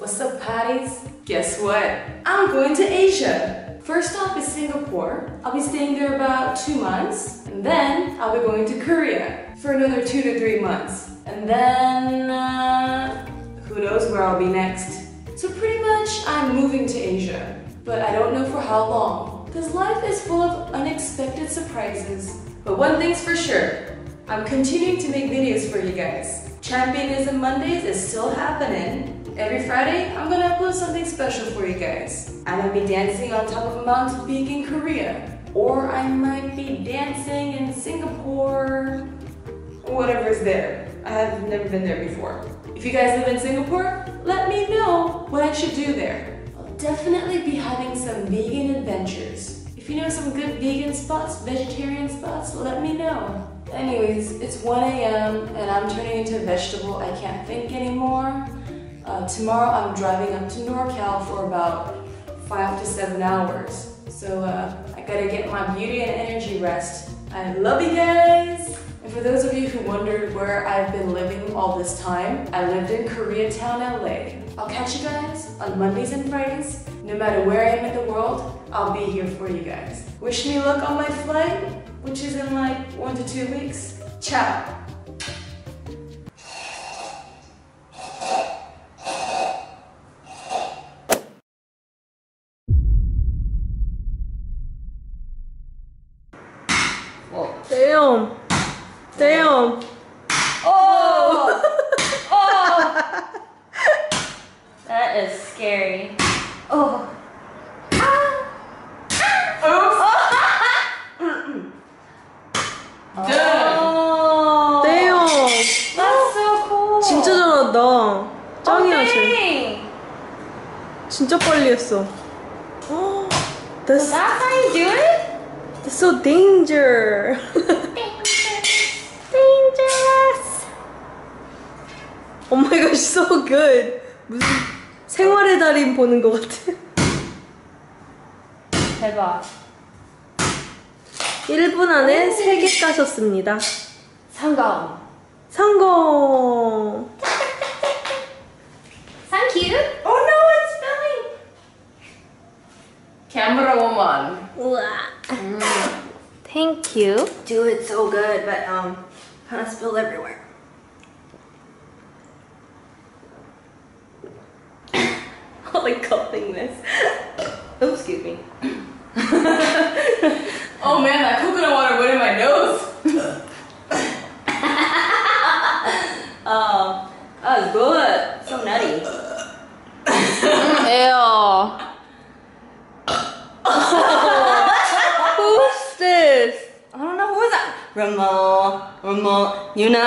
What's up, Patties? Guess what? I'm going to Asia. First off is Singapore. I'll be staying there about 2 months. And then I'll be going to Korea for another 2 to 3 months. And then, who knows where I'll be next. So pretty much I'm moving to Asia. But I don't know for how long. Because life is full of unexpected surprises. But one thing's for sure. I'm continuing to make videos for you guys. Championism Mondays is still happening. Every Friday, I'm gonna upload something special for you guys. I might be dancing on top of a mountain peak in Korea. Or I might be dancing in Singapore. Whatever's there. I have never been there before. If you guys live in Singapore, let me know what I should do there. I'll definitely be having some vegan adventures. If you know some good vegan spots, vegetarian spots, let me know. Anyways, it's 1 a.m. and I'm turning into a vegetable. I can't think anymore. Tomorrow I'm driving up to NorCal for about 5 to 7 hours. So I gotta get my beauty and energy rest. I love you guys! And for those of you who wondered where I've been living all this time, I lived in Koreatown, LA. I'll catch you guys on Mondays and Fridays. No matter where I am in the world, I'll be here for you guys. Wish me luck on my flight, which is in like 1 to 2 weeks. Ciao! Damn! Damn! Oh! Oh! That is scary. Oh! 진짜 잘한다. 짱이야, 쟤. 진짜 빨리 했어. That's how you do it? That's so dangerous. Dangerous. Oh my gosh, so good. 무슨 생활의 달인 보는 것 같아. 대박. 1분 안에 3개 까셨습니다. 성공. 성공. Thank you. Oh no, it's filming! Camera woman. Thank you. Do it so good, but kind of spilled everywhere. Like cupping this. Oh, excuse me. Oh man, that coconut water went in my nose. That was good. So nutty. Ew. Who's this? I don't know who is that. Ramona, Yuna.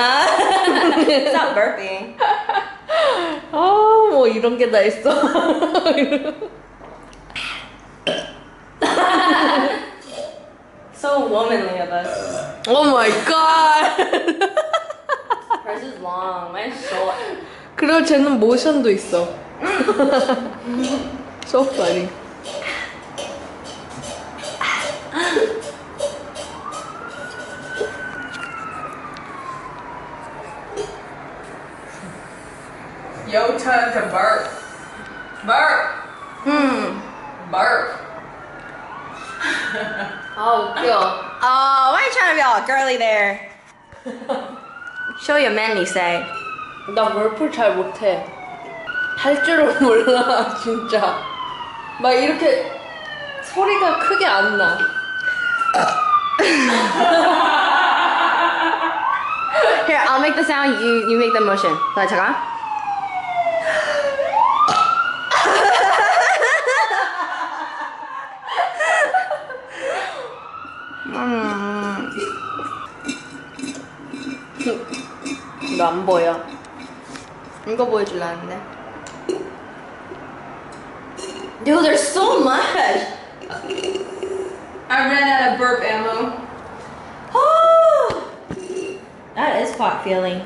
Stop burping. 뭐 이런 게 다 있어. So womanly of us. Oh my god. Hers is long, mine's short. 그리고 쟤는 모션도 있어. So funny. Yo, turn to burp. Burp. Burp. Oh, 웃겨. Oh, why are you trying to be all girly there? Show your manly side. 나 월풀 잘 못해. 할 줄은 몰라, 진짜. 막 이렇게 소리가 크게 안 나. Here, I'll make the sound. You make the motion. 잠깐. 너 안 보여. 이거 보여줄라는데. Dude, there's so much. I ran out of burp ammo. That is pot feeling.